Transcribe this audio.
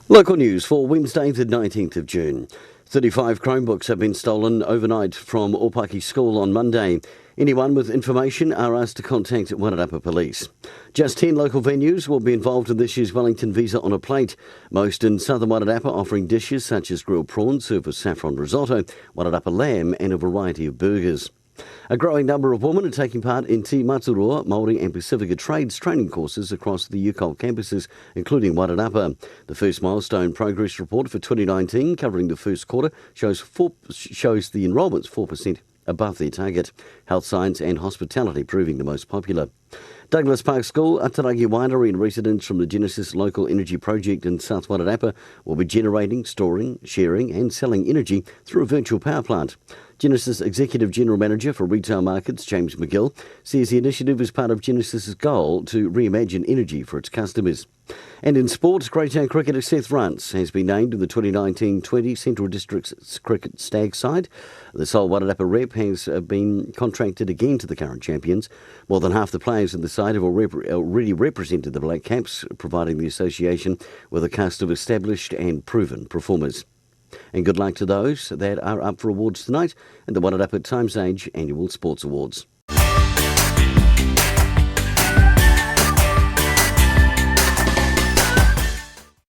Local news for Wednesday the 19th of June. 35 Chromebooks have been stolen overnight from Opaki School on Monday. Anyone with information are asked to contact Wairarapa Police. Just 10 local venues will be involved in this year's Wellington Visa on a Plate, most in southern Wairarapa offering dishes such as grilled prawns served with saffron risotto, Wairarapa lamb and a variety of burgers. A growing number of women are taking part in Te Maturua, Māori and Pasifika trades training courses across the UCOL campuses, including Wairarapa. The first milestone progress report for 2019, covering the first quarter, shows the enrolments 4% above their target. Health science and hospitality proving the most popular. Douglas Park School, Ataragi Winery and residents from the Genesis Local Energy Project in South Wairarapa will be generating, storing, sharing and selling energy through a virtual power plant. Genesis Executive General Manager for Retail Markets, James McGill, says the initiative is part of Genesis's goal to reimagine energy for its customers. And in sport, Greytown cricketer Seth Rance has been named in the 2019-20 Central District's cricket stag side. The sole Wairarapa rep has been contracted again to the current champions. More than half the players in the side have already represented the Black Caps, providing the association with a cast of established and proven performers. And good luck to those that are up for awards tonight at the Wairarapa Times Age Annual Sports Awards.